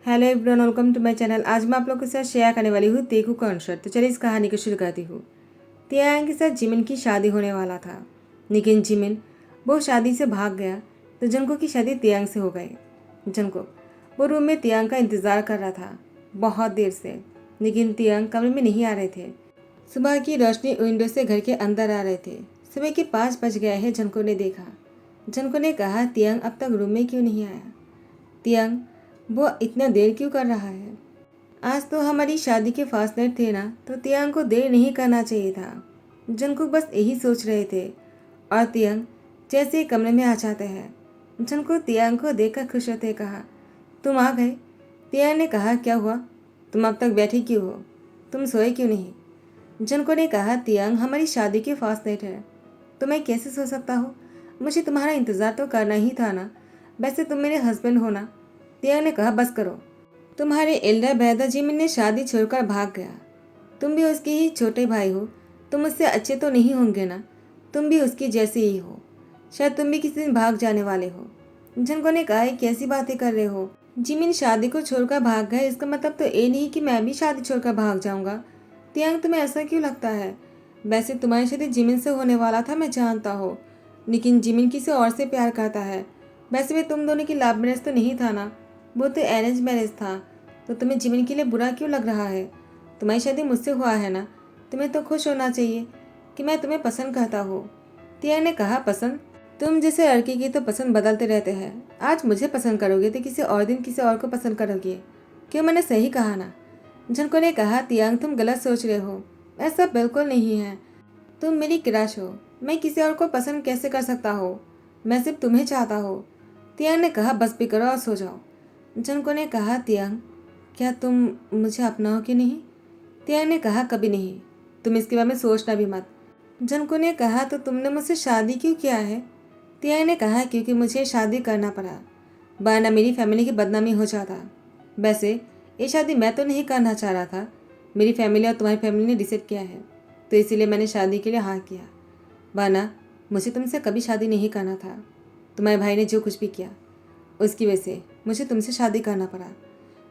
Hello everyone, welcome to my channel. आज मैं आप लोगों के साथ शेयर करने वाली हूँ तेकू कॉन्सर्ट। तो चलिए इस कहानी को शुरू करती हूँ। तियांग के साथ जिमिन की शादी होने वाला था, लेकिन जिमिन वो शादी से भाग गया तो जंको की शादी तियांग से हो गई। जंको वो रूम में तियांग का इंतज़ार कर रहा था बहुत देर से, लेकिन तियांग कमरे में नहीं आ रहे थे। सुबह की रोशनी विंडो से घर के अंदर आ रहे थे। सुबह के 5 बज गए हैं। जंको ने देखा। जंको ने कहा, तियांग अब तक रूम में क्यों नहीं आया? तियांग वो इतना देर क्यों कर रहा है? आज तो हमारी शादी के फास्ट नाइट थे ना, तो तियांग को देर नहीं करना चाहिए था। जंकुक बस यही सोच रहे थे और तियांग जैसे ही कमरे में आ जाते हैं। जंकुक तियांग को देखकर खुश होते कहा, तुम आ गए। तियांग ने कहा, क्या हुआ? तुम अब तक बैठी क्यों हो? तुम सोए क्यों नहीं? जंको ने कहा, तियांग हमारी शादी की फास्ट नाइट है तो मैं कैसे सो सकता हूँ? मुझे तुम्हारा इंतज़ार तो करना ही था ना। वैसे तुम मेरे हस्बैंड हो ना। तियांग ने कहा, बस करो। तुम्हारे एल्डर ब्रदर जिमिन ने शादी छोड़कर भाग गया। तुम भी उसके ही छोटे भाई हो। तुम उससे अच्छे तो नहीं होंगे ना। तुम भी उसकी जैसे ही हो। शायद तुम भी किसी दिन भाग जाने वाले हो। जंको ने कहा, कैसी बातें कर रहे हो? जिमिन शादी को छोड़कर भाग गए, इसका मतलब तो ये नहीं कि मैं भी शादी छोड़कर भाग जाऊंगा। तियांग, तुम्हें ऐसा क्यों लगता है? वैसे तुम्हारी शादी जिमिन से होने वाला था, मैं जानता हूँ, लेकिन जिमिन किसी और से प्यार करता है। वैसे भी तुम दोनों की लव मैरिज तो नहीं था ना, वो तो अरेंज मैरिज था। तो तुम्हें जिमिन के लिए बुरा क्यों लग रहा है? तुम्हारी शादी मुझसे हुआ है ना। तुम्हें तो खुश होना चाहिए कि मैं तुम्हें पसंद करता हूँ। तियांग ने कहा, पसंद? तुम जैसे लड़की की तो पसंद बदलते रहते हैं। आज मुझे पसंद करोगे तो किसी और दिन किसी और को पसंद करोगे। क्यों, मैंने सही कहा ना? जंको ने कहा, तियांग तुम गलत सोच रहे हो। ऐसा बिल्कुल नहीं है। तुम मेरी क्रश हो। मैं किसी और को पसंद कैसे कर सकता हूँ? मैं सिर्फ तुम्हें चाहता हूँ। तियांग ने कहा, बस भी करो और सो जाओ। जंको ने कहा, तियांग क्या तुम मुझे अपनाओगे नहीं? तियांग ने कहा, कभी नहीं। तुम इसके बारे में सोचना भी मत। जंको ने कहा, तो तुमने मुझसे शादी क्यों किया है? तियांग ने कहा, क्योंकि मुझे शादी करना पड़ा, वरना मेरी फैमिली की बदनामी हो जाता। वैसे ये शादी मैं तो नहीं करना चाह रहा था, मेरी फैमिली और तुम्हारी फैमिली ने डिसाइड किया है, तो इसीलिए मैंने शादी के लिए हाँ किया, वरना मुझे तुमसे कभी शादी नहीं करना था। तुम्हारे भाई ने जो कुछ भी किया उसकी वजह से मुझे तुमसे शादी करना पड़ा।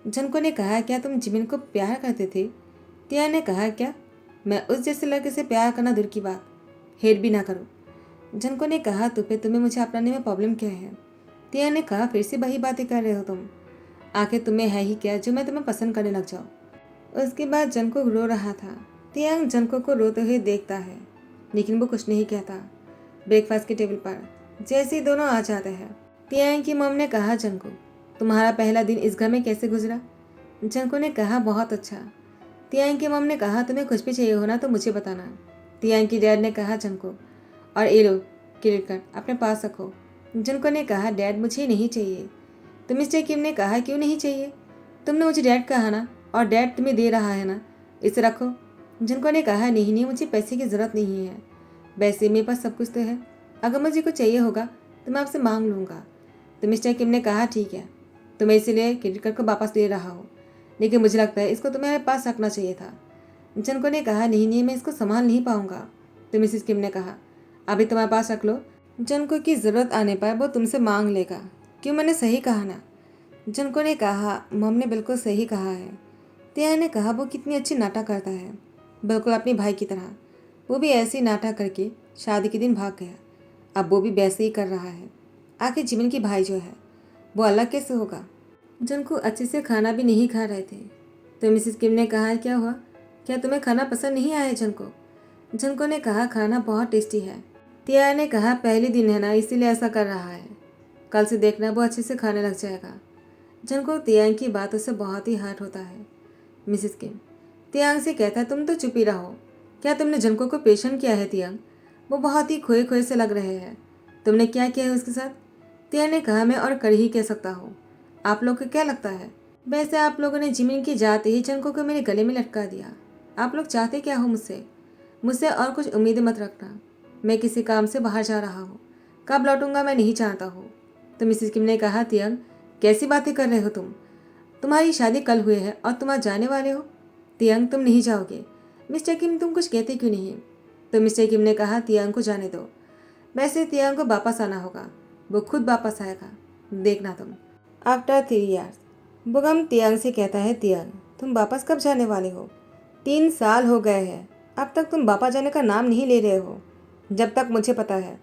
जंको ने कहा, क्या तुम जिमिन को प्यार करते थे? तियांग ने कहा, क्या? मैं उस जैसे लड़के से प्यार करना दूर की बात, हेट भी ना करो। जंको ने कहा, तो फिर तुम्हें मुझे अपनाने में प्रॉब्लम क्या है? तियांग ने कहा, फिर से वही बातें कर रहे हो तुम। आखिर तुम्हें है ही क्या जो मैं तुम्हें पसंद करने लग जाऊँ? उसके बाद जंको रो रहा था। तियांग जंको को रोते हुए देखता है, लेकिन वो कुछ नहीं कहता। ब्रेकफास्ट के टेबल पर जैसे ही दोनों आ जाते हैं, तियांग की मम ने कहा, जंको तुम्हारा पहला दिन इस घर में कैसे गुजरा? जंको ने कहा, बहुत अच्छा। तियांग की मम ने कहा, तुम्हें कुछ भी चाहिए हो ना तो मुझे बताना। तियांग की डैड ने कहा, जंको और ये लो क्रेडिट कार्ड अपने पास रखो। जंको ने कहा, डैड मुझे नहीं चाहिए। तो मिस्टर किम ने कहा, क्यों नहीं चाहिए? तुमने मुझे डैड कहा ना, और डैड तुम्हें दे रहा है ना, इसे रखो। जंको ने कहा, नहीं नहीं, मुझे पैसे की ज़रूरत नहीं है। वैसे मेरे पास सब कुछ तो है, अगर मुझे कुछ चाहिए होगा तो मैं आपसे मांग लूँगा। तो मिस्टर किम ने कहा, ठीक है, तो मैं इसीलिए क्रेडिट कार्ड को वापस दे रहा हूँ, लेकिन मुझे लगता है इसको तुम्हारे पास रखना चाहिए था। जंको ने कहा, नहीं नहीं, मैं इसको संभाल नहीं पाऊंगा। तो मिसिस किम ने कहा, अभी तुम्हारे पास रख लो, जंको की ज़रूरत आने पर वो तुमसे मांग लेगा। क्यों, मैंने सही कहा ना? जंको ने कहा, मम ने बिल्कुल सही कहा है। तियांग ने कहा, वो कितनी अच्छी नाटक करता है, बिल्कुल अपने भाई की तरह। वो भी ऐसे ही नाटक करके शादी के दिन भाग गया, अब वो भी वैसे ही कर रहा है। आखिर जिमिन की भाई जो है वो अलग कैसे होगा? जंको अच्छे से खाना भी नहीं खा रहे थे। तो मिसिस किम ने कहा, क्या हुआ? क्या तुम्हें खाना पसंद नहीं आया जंको? जंको ने कहा, खाना बहुत टेस्टी है। तियांग ने कहा, पहले दिन है ना इसीलिए ऐसा कर रहा है, कल से देखना वो अच्छे से खाने लग जाएगा। जंको तियांग की बातों से बहुत ही हर्ट होता है। मिसिस किम तियांग से कहता है, तुम तो चुप ही रहो। क्या तुमने जंको को पेशेंट किया है तियांग? वो बहुत ही खोए खोए से लग रहे हैं। तुमने क्या किया है उसके साथ? तियांग ने कहा, मैं और कर ही कह सकता हूँ, आप लोग को क्या लगता है? वैसे आप लोगों ने जिमिन की जाते ही जंको को मेरे गले में लटका दिया। आप लोग चाहते क्या हो मुझसे? मुझसे और कुछ उम्मीद मत रखना। मैं किसी काम से बाहर जा रहा हूँ, कब लौटूंगा मैं नहीं जानता हूँ। तो मिसिस किम ने कहा, तियांग कैसी बातें कर रहे हो तुम? तुम्हारी शादी कल हुई है और तुम आज जाने वाले हो। तियांग तुम नहीं जाओगे। मिस्टर किम तुम कुछ कहते क्यों नहीं? तो मिस्टर किम ने कहा, तियांग को जाने दो। वैसे तियांग को वापस आना होगा, वो खुद वापस आएगा, देखना तुम। आफ्टर 3 ईयर्स बुगम तियांग से कहता है, तियांग तुम वापस कब जाने वाले हो? 3 साल हो गए हैं, अब तक तुम वापस जाने का नाम नहीं ले रहे हो। जब तक मुझे पता है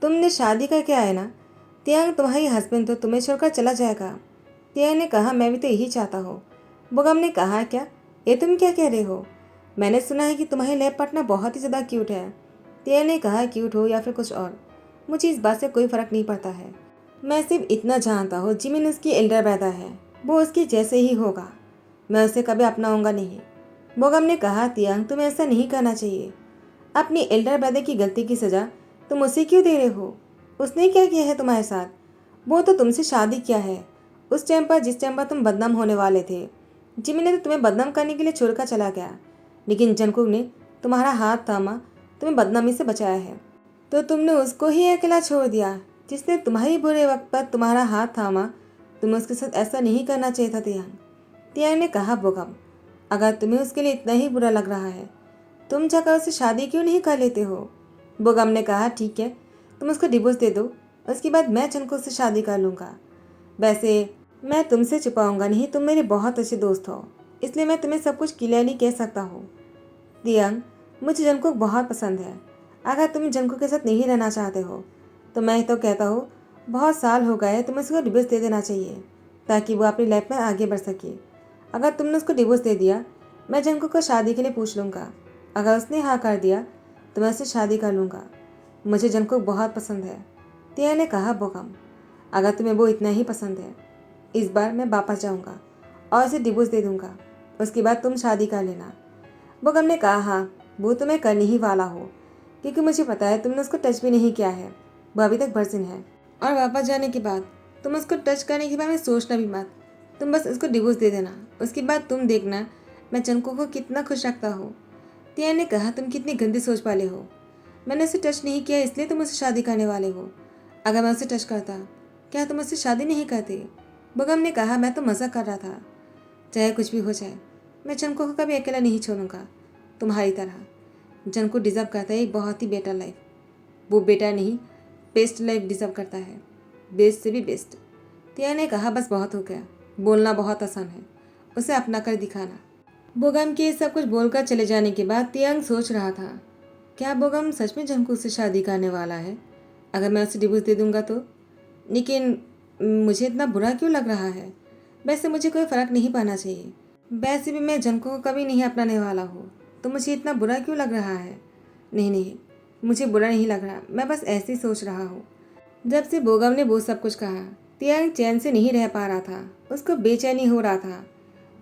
तुमने शादी का क्या है ना, तियांग तुम्हारी हस्बैंड तो तुम्हें छोड़कर चला जाएगा। तियांग ने कहा, मैं भी तो यही चाहता हूँ। बुगम ने कहा, क्या ये तुम क्या कह रहे हो? मैंने सुना है कि तुम्हारी लैब पार्टनर बहुत ही ज़्यादा क्यूट है। तियांग ने कहा, क्यूट हो या फिर कुछ और, मुझे इस बात से कोई फ़र्क नहीं पड़ता है। मैं सिर्फ इतना जानता हूँ, जिमिन उसकी एल्डर ब्रदर है, वो उसके जैसे ही होगा। मैं उसे कभी अपनाऊंगा नहीं। बोगम ने कहा, तियांग तुम्हें ऐसा नहीं करना चाहिए। अपनी एल्डर ब्रदर की गलती की सज़ा तुम उसे क्यों दे रहे हो? उसने क्या किया है तुम्हारे साथ? वो तो तुमसे शादी किया है उस टाइम पर जिस टाइम पर तुम बदनाम होने वाले थे। जिमिन ने तो तुम्हें बदनाम करने के लिए छोड़कर चला गया, लेकिन जंगकुक ने तुम्हारा हाथ थामा, तुम्हें बदनामी से बचाया है। तो तुमने उसको ही अकेला छोड़ दिया जिसने तुम्हारी बुरे वक्त पर तुम्हारा हाथ थामा। तुम्हें उसके साथ ऐसा नहीं करना चाहिए था तियांग। तियांग ने कहा, बोगम अगर तुम्हें उसके लिए इतना ही बुरा लग रहा है, तुम जाकर उससे शादी क्यों नहीं कर लेते हो? बोगम ने कहा, ठीक है, तुम उसको डिवोर्स दे दो, उसके बाद मैं जंगकुक से शादी कर लूँगा। वैसे मैं तुमसे छुपाऊंगा नहीं, तुम मेरे बहुत अच्छे दोस्त हो, इसलिए मैं तुम्हें सब कुछ क्लियरली कह सकता हूँ। तियांग मुझे जंगकुक बहुत पसंद है। अगर तुम जंगकुक के साथ नहीं रहना चाहते हो तो मैं तो कहता हूँ, बहुत साल हो गए, तुम्हें उसको डिवोर्स दे देना चाहिए ताकि वो अपनी लाइफ में आगे बढ़ सके। अगर तुमने उसको डिवोर्स दे दिया, मैं जंगकुक को शादी के लिए पूछ लूँगा। अगर उसने हाँ कर दिया तो मैं उससे शादी कर लूँगा। मुझे जंगकुक बहुत पसंद है। तियांग ने कहा, बोगम अगर तुम्हें वो इतना ही पसंद है, इस बार मैं वापस जाऊँगा और उसे डिवोर्स दे दूँगा, उसके बाद तुम शादी कर लेना। बोगम ने कहा, हाँ वो तो मैं करने ही वाला हूँ, क्योंकि मुझे पता है तुमने उसको टच भी नहीं किया है, वो अभी तक वर्जिन है। और वापस जाने के बाद तुम उसको टच करने के बारे में सोचना भी मत, तुम बस उसको डिवोर्स दे देना, उसके बाद तुम देखना मैं जंगकुक को कितना खुश रखता हूँ। तियांग ने कहा, तुम कितनी गंदी सोच वाले हो। मैंने उसे टच नहीं किया इसलिए तुम उससे शादी करने वाले हो। अगर मैं उसे टच करता, क्या तुम उससे शादी नहीं करते? बोगम ने कहा, मैं तो मज़ा कर रहा था। चाहे कुछ भी हो जाए, मैं जंगकुक को कभी अकेला नहीं छोड़ूंगा तुम्हारी तरह। जंगकुक डिज़र्व करता है एक बहुत ही बेटर लाइफ। वो बेटर नहीं, बेस्ट लाइफ डिज़र्व करता है, बेस्ट से भी बेस्ट। तियांग ने कहा, बस बहुत हो गया, बोलना बहुत आसान है, उसे अपना कर दिखाना। बोगम के सब कुछ बोलकर चले जाने के बाद तियांग सोच रहा था, क्या बोगम सच में जंगकुक से शादी करने वाला है? अगर मैं उसे डिवोर्स दे दूंगा तो? लेकिन मुझे इतना बुरा क्यों लग रहा है? वैसे मुझे कोई फ़र्क नहीं पड़ना चाहिए, वैसे भी मैं जंगकुक को कभी नहीं अपनाने वाला हूँ, तो मुझे इतना बुरा क्यों लग रहा है? नहीं नहीं, मुझे बुरा नहीं लग रहा, मैं बस ऐसे ही सोच रहा हूँ। जब से बोगम ने वो सब कुछ कहा, तियांग चैन से नहीं रह पा रहा था, उसको बेचैनी हो रहा था।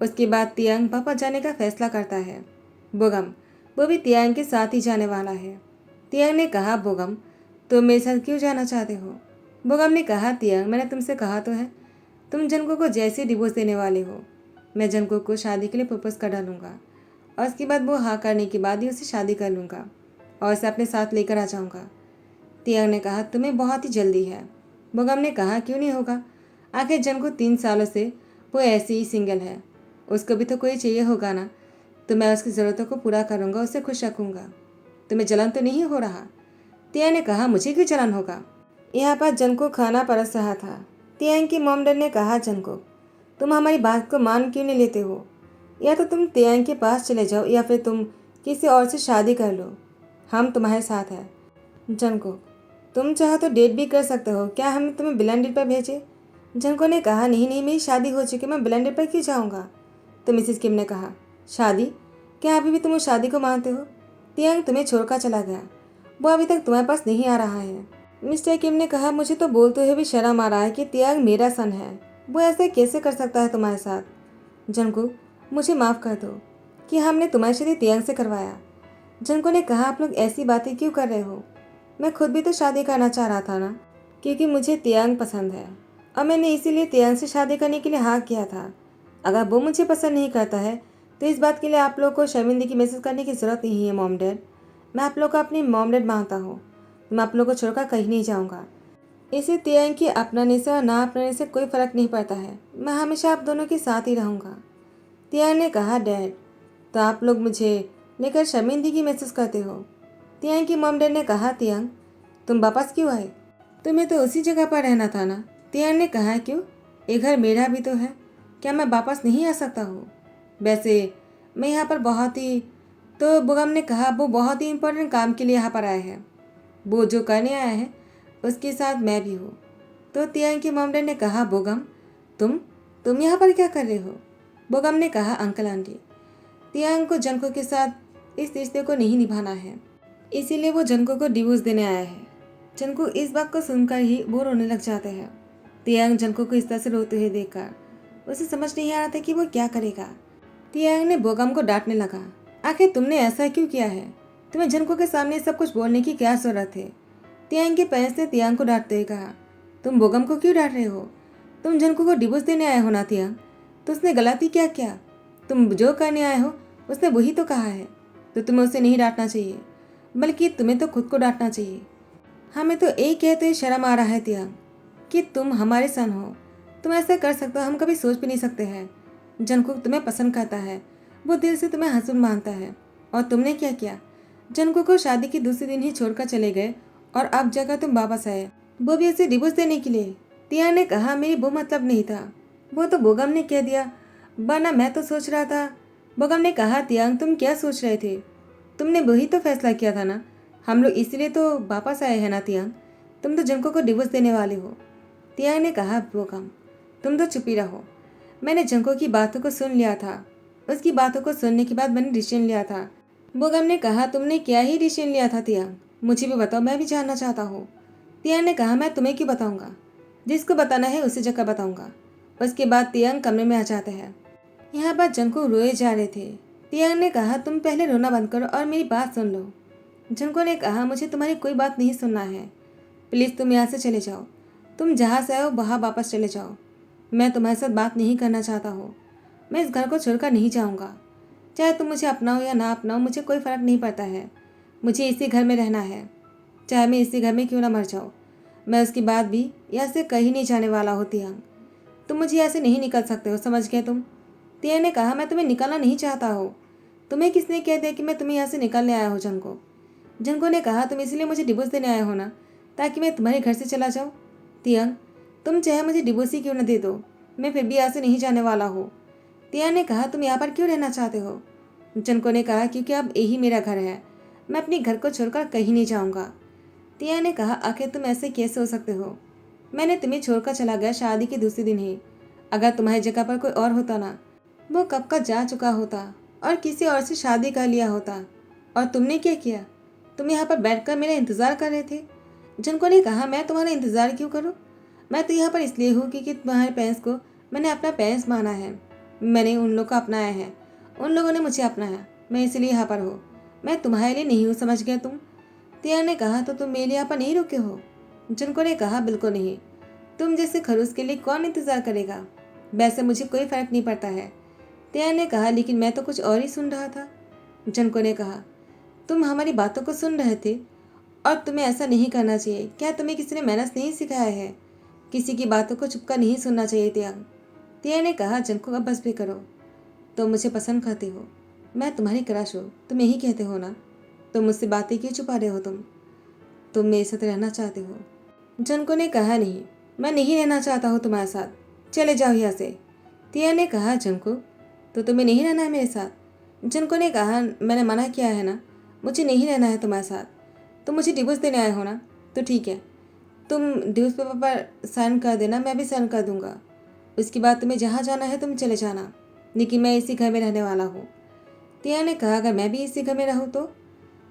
उसके बाद तियांग वापस जाने का फैसला करता है। बोगम वो भी तियांग के साथ ही जाने वाला है। तियांग ने कहा, बोगम तुम मेरे साथ क्यों जाना चाहते हो? बोगम ने कहा, तियांग मैंने तुमसे कहा तो है, तुम जंगकुक को जैसे डिवोर्स देने वाले हो, मैं जंगकुक को शादी के लिए प्रपोज कर डालूंगा और उसके बाद वो हाँ करने के बाद ही उसे शादी कर लूँगा और उसे अपने साथ लेकर आ जाऊँगा। तियांग ने कहा, तुम्हें बहुत ही जल्दी है। बोगम ने कहा, क्यों नहीं होगा, आखिर जंगकुक 3 सालों से वो ऐसे ही सिंगल है, उसको भी तो कोई चाहिए होगा ना, तो मैं उसकी ज़रूरतों को पूरा करूँगा, उसे खुश रखूँगा। तुम्हें जलन तो नहीं हो रहा? तियांग ने कहा, मुझे क्यों जलन होगा? यहाँ पर जंगकुक खाना परस रहा था। तियांग की मॉम डैड ने कहा, जंगकुक तुम हमारी बात को मान क्यों नहीं लेते हो? या तो तुम तियांग के पास चले जाओ या फिर तुम किसी और से शादी कर लो, हम तुम्हारे साथ हैं। जंगकुक तुम चाहो तो डेट भी कर सकते हो, क्या हम तुम्हें ब्लाइंड डेट पर भेजें? जंगकुक ने कहा, नहीं नहीं, मेरी शादी हो चुकी, मैं ब्लाइंड डेट पर क्यों जाऊँगा? तो मिसेस किम ने कहा, शादी? क्या अभी भी तुम उस शादी को मानते हो? तियांग तुम्हें छोड़कर चला गया, वो अभी तक तुम्हारे पास नहीं आ रहा है। मिस्टर किम ने कहा, मुझे तो बोलते हुए भी शर्म आ रहा है कि तियांग मेरा सन है, वो ऐसे कैसे कर सकता है तुम्हारे साथ? जंगकुक मुझे माफ़ कर दो कि हमने तुम्हारी शादी तियांग से करवाया। जंगकुक ने कहा, आप लोग ऐसी बातें क्यों कर रहे हो? मैं खुद भी तो शादी करना चाह रहा था ना, क्योंकि मुझे तियांग पसंद है और मैंने इसीलिए तियांग से शादी करने के लिए हाँ किया था। अगर वो मुझे पसंद नहीं करता है तो इस बात के लिए आप लोग को शर्मिंदगी महसूस करने की ज़रूरत नहीं है मॉम डैड। मैं आप लोग को अपनी मॉम डैड मानता हूँ, तो मैं आप लोग को छोड़कर कहीं नहीं जाऊँगा। इसे तियांग की अपनाने से और ना अपनाने से कोई फ़र्क नहीं पड़ता है, मैं हमेशा आप दोनों के साथ ही रहूँगा। तियांग ने कहा, डैड तो आप लोग मुझे लेकर शर्मिंदगी महसूस करते हो? तियांग की मॉम डैड ने कहा, तियांग तुम वापस क्यों आए? तुम्हें तो उसी जगह पर रहना था ना। तियांग ने कहा, क्यों, ये घर मेरा भी तो है, क्या मैं वापस नहीं आ सकता हूँ? वैसे मैं यहाँ पर बहुत ही, तो बोगम ने कहा, वो बहुत ही इम्पोर्टेंट काम के लिए यहाँ पर आया है। वो जो करने आया है उसके साथ मैं भी हूँ। तो तियांग की मॉम डैड ने कहा, बोगम तुम यहाँ पर क्या कर रहे हो? बोगम ने कहा, अंकल आंटी, तियांग को जनको के साथ इस रिश्ते को नहीं निभाना है, इसीलिए वो जनको को डिवोर्स देने आया है। जनको इस बात को सुनकर ही वो रोने लग जाते हैं। तियांग जनको को इस तरह से रोते हुए देखकर उसे समझ नहीं आ रहा था कि वो क्या करेगा। तियांग ने बोगम को डांटने लगा, आखिर तुमने ऐसा क्यों किया है? तुम्हें जनको के सामने सब कुछ बोलने की क्या जरूरत है? तियांग के पेरेंट्स ने तियांग को डांटते हुए कहा, तुम बोगम को क्यों डांट रहे हो? तुम जनको को डिवोर्स देने आए हो ना तियांग, तो उसने गलती क्या किया? तुम जो करने आए हो उसने वही तो कहा है, तो तुम्हें उसे नहीं डांटना चाहिए, बल्कि तुम्हें तो खुद को डांटना चाहिए। हमें तो एक कहते शर्म आ रहा है तियांग कि तुम हमारे सन हो, तुम ऐसा कर सकते हो, हम कभी सोच भी नहीं सकते हैं। जनको तुम्हें पसंद करता है, वो दिल से तुम्हें हस्बैंड मानता है, और तुमने क्या किया? जनको को शादी के दूसरे दिन ही छोड़कर चले गए और अब जगह तुम वापस आए, वो भी उसे डिवोर्स देने के लिए। तियांग ने कहा, मेरी वो मतलब नहीं था, वो तो बोगम ने कह दिया, वरना मैं तो सोच रहा था। बोगम ने कहा, तियांग तुम क्या सोच रहे थे? तुमने वही तो फैसला किया था ना, हम लोग इसलिए तो वापस आए हैं ना तियांग, तुम तो जनको को डिवोर्स देने वाले हो। तियांग ने कहा, बोगम तुम तो चुप ही रहो, मैंने जंको की बातों को सुन लिया था, उसकी बातों को सुनने के बाद मैंने डिसीजन लिया था। बोगम ने कहा, तुमने क्या ही डिसीजन लिया था तियांग, मुझे भी बताओ, मैं भी जानना चाहता हूँ। तियांग ने कहा, मैं तुम्हें क्यों बताऊंगा, जिसको बताना है उसी जगह बताऊंगा। उसके बाद तियांग कमरे में आ जाते हैं। यहाँ पर जंको रोए जा रहे थे। तियांग ने कहा, तुम पहले रोना बंद करो और मेरी बात सुन लो। जंको ने कहा, मुझे तुम्हारी कोई बात नहीं सुनना है, प्लीज़ तुम यहाँ से चले जाओ, तुम जहाँ से आए हो वहाँ वापस चले जाओ। मैं तुम्हारे साथ बात नहीं करना चाहता हूँ, मैं इस घर को छोड़कर नहीं जाऊँगा। चाहे तुम मुझे अपनाओ या ना अपनाओ, मुझे कोई फ़र्क नहीं पड़ता है, मुझे इसी घर में रहना है, चाहे मैं इसी घर में क्यों ना मर जाऊँ। मैं उसके बाद भी यहाँ से कहीं नहीं जाने वाला हो तियांग, तुम मुझे ऐसे नहीं निकल सकते हो, समझ गए तुम? तियांग ने कहा, मैं तुम्हें निकलना नहीं चाहता हो, तुम्हें किसने कह दिया कि मैं तुम्हें यहाँ से निकलने आया हूँ? जंको ने कहा, तुम इसलिए मुझे डिवोर्स देने आए हो ना, ताकि मैं तुम्हारे घर से चला जाऊँ? तियांग तुम चाहे मुझे डिवोर्स ही क्यों न दे दो, मैं फिर भी यहाँ से नहीं जाने वाला हूँ। तियांग ने कहा, तुम यहाँ पर क्यों रहना चाहते हो? जंको ने कहा, क्योंकि अब यही मेरा घर है, मैं अपने घर को छोड़कर कहीं नहीं जाऊँगा। तियांग ने कहा, आखिर तुम ऐसे कैसे हो सकते हो? मैंने तुम्हें छोड़कर चला गया शादी के दूसरे दिन ही, अगर तुम्हारी जगह पर कोई और होता ना, वो कब का जा चुका होता और किसी और से शादी कर लिया होता। और तुमने क्या किया? तुम यहाँ पर बैठकर मेरा इंतज़ार कर रहे थे। जंको ने कहा, मैं तुम्हारा इंतज़ार क्यों करूँ? मैं तो यहाँ पर इसलिए हूँ क्योंकि तुम्हारे पेरेंट्स को मैंने अपना पेरेंट्स माना है, मैंने उन लोग को अपनाया है, उन लोगों ने मुझे अपनाया, मैं इसलिए यहाँ पर हूँ, मैं तुम्हारे लिए नहीं हूँ, समझ गया तुम? तियांग ने कहा, तो तुम मेरे लिए यहाँ पर नहीं रुके हो? जंको ने कहा, बिल्कुल नहीं, तुम जैसे खरूस के लिए कौन इंतज़ार करेगा, वैसे मुझे कोई फ़र्क नहीं पड़ता है। तियांग ने कहा, लेकिन मैं तो कुछ और ही सुन रहा था। जंको ने कहा, तुम हमारी बातों को सुन रहे थे और तुम्हें ऐसा नहीं करना चाहिए। क्या तुम्हें किसी ने मैनर्स नहीं सिखाया है? किसी की बातों को चुपकर नहीं सुनना चाहिए तियांग। तियांग ने कहा, जंको अब बस भी करो, तुम मुझे पसंद करते हो, मैं तुम्हारी क्रश हूँ, तुम यही कहते हो ना, तुम मुझसे बातें क्यों छुपा रहे हो? तुम मेरे साथ रहना चाहते हो? जंको ने कहा, नहीं, मैं नहीं रहना चाहता हूँ तुम्हारे साथ, चले जाओ यहाँ से। तियांग ने कहा, जंको तो तुम्हें नहीं रहना है मेरे साथ? जंको ने कहा, मैंने मना किया है ना, मुझे नहीं रहना है तुम्हारे साथ। तुम मुझे डिवोर्स देने आए हो ना, तो ठीक है, तुम डिवोर्स पेपर पर साइन कर देना, मैं भी साइन कर दूंगा। उसके बाद तुम्हें जहाँ जाना है तुम चले जाना, लेकिन मैं इसी घर में रहने वाला हूँ। तियांग ने कहा, अगर मैं भी इसी घर में रहूँ तो?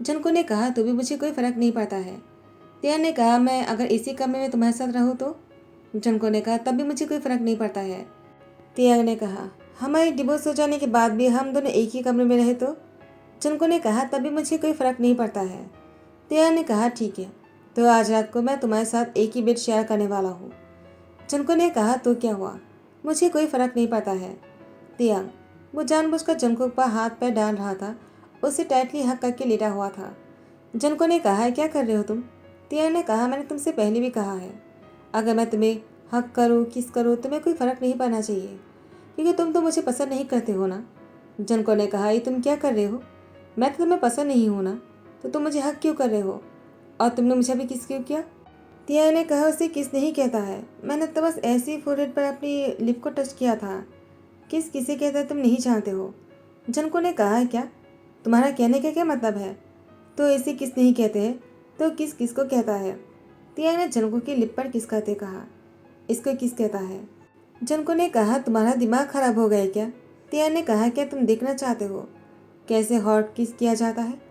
जंको ने कहा, तो भी मुझे कोई फ़र्क नहीं पड़ता है। तियांग ने कहा, मैं अगर इसी कमरे में तुम्हारे साथ रहूँ तो? जंको ने कहा, तब भी मुझे कोई फ़र्क नहीं पड़ता है। तियांग ने कहा, हमारी डिवोर्स हो जाने के बाद भी हम दोनों एक ही कमरे में रहे तो? जंको ने कहा, तभी मुझे कोई फ़र्क नहीं पड़ता है। तियांग ने कहा, ठीक है, तो आज रात को मैं तुम्हारे साथ एक ही बेड शेयर करने वाला हूँ। जंको ने कहा, तो क्या हुआ, मुझे कोई फ़र्क नहीं पड़ता है। तियांग वो जानबूझकर जंको पर हाथ पैर डाल रहा था, उसे टाइटली हक करके लेटा हुआ था। जंको ने कहा, क्या कर रहे हो तुम? तियांग ने कहा, मैंने तुमसे पहले भी कहा है, अगर मैं तुम्हें हक करूँ किस करूँ तुम्हें कोई फ़र्क नहीं पड़ना चाहिए, क्योंकि तुम तो मुझे पसंद नहीं करते हो ना। जंको ने कहा, ये तुम क्या कर रहे हो? मैं तो तुम्हें पसंद नहीं हूँ ना, तो तुम मुझे हक क्यों कर रहे हो? और तुमने मुझे अभी किस क्यों किया? तियांग ने कहा, उसे किस नहीं कहता है, मैंने तो बस ऐसे ही फोरहेड पर अपनी लिप को टच किया था। किस किसे कहता है तुम नहीं जानते हो? जनको ने कहा, क्या तुम्हारा कहने का क्या मतलब है? तो इसे किस नहीं कहते हैं तो किस किस को कहता है? तियांग ने जनको की लिप पर किस कहते कहा, इसको किस कहता है? जनको ने कहा, तुम्हारा दिमाग खराब हो गया क्या? तियांग ने कहा, क्या तुम देखना चाहते हो कैसे हॉट किस किया जाता है?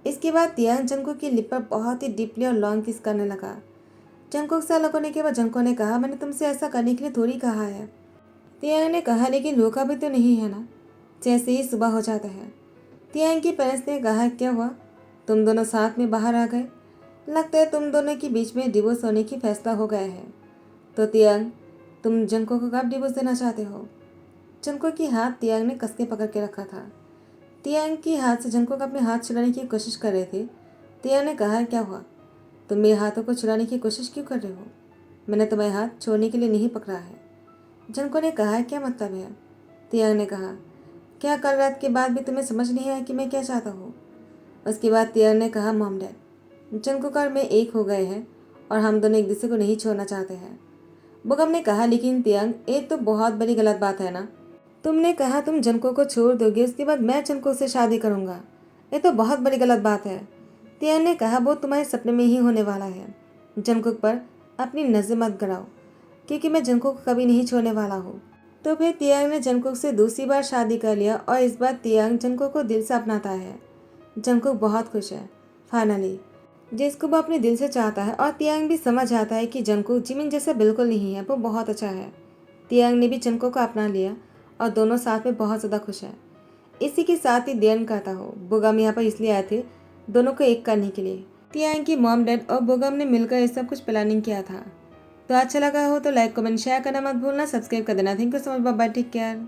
इसके बाद तियांग जनको की लिप पर बहुत ही डीपली और लॉन्ग किस करने लगा। जंकुक से अलग होने के बाद जंको ने कहा, मैंने तुमसे ऐसा करने के लिए थोड़ी कहा है। तियांग ने कहा, लेकिन रोका भी तो नहीं है ना, जैसे ही सुबह हो जाता है। तियांग की पेरेंट्स ने कहा, क्या हुआ, तुम दोनों साथ में बाहर आ गए? लगता है तुम दोनों के बीच में डिवोर्स होने की फैसला हो गया है। तो तियांग, तुम जंको को कब डिवोर्स देना चाहते हो? जंको की हाथ तियांग ने कस के पकड़ के रखा था। तियांग की हाथ से जंको अपने हाथ छुड़ाने की कोशिश कर रहे थे। तियांग ने कहा, क्या हुआ, तुम मेरे हाथों को छुड़ाने की कोशिश क्यों कर रहे हो? मैंने तुम्हारे हाथ छोड़ने के लिए नहीं पकड़ा है। जनको ने कहा, क्या मतलब है? तियांग ने कहा, क्या कल रात के बाद भी तुम्हें समझ नहीं आया कि मैं क्या चाहता हूँ? उसके बाद तियांग ने कहा, मॉम डैड, जनको और मैं एक हो गए हैं और हम दोनों एक दूसरे को नहीं छोड़ना चाहते हैं। बोगम ने कहा, लेकिन तियांग, ये तो बहुत बड़ी गलत बात है ना। तुमने कहा तुम जनको को छोड़ दोगे, उसके बाद मैं जनको से शादी करूँगा। ये तो बहुत बड़ी गलत बात है। तियांग ने कहा, वो तुम्हारे सपने में ही होने वाला है। जंकुक पर अपनी नज़र मत गड़ाओ, क्योंकि मैं जंकुक को कभी नहीं छोड़ने वाला हूँ। तो फिर तियांग ने जंकुक से दूसरी बार शादी कर लिया और इस बार तियांग जंकुक को दिल से अपनाता है। जंकुक बहुत खुश है फाइनली, जिसको वो अपने दिल से चाहता है। और तियांग भी समझ आता है कि जंकुक जिमिन जैसा बिल्कुल नहीं है, वो बहुत अच्छा है। तियांग ने भी जंकुक को अपना लिया और दोनों साथ में बहुत ज़्यादा खुश हैं। इसी के साथ ही देन कहता हूँ, बोगम यहाँ पर इसलिए आए थे दोनों को एक करने के लिए। तियांग की मॉम डैड और बोगम ने मिलकर ये सब कुछ प्लानिंग किया था। तो अच्छा लगा हो तो लाइक कमेंट शेयर करना मत भूलना, सब्सक्राइब कर देना। Thank you so much, bye bye, take care.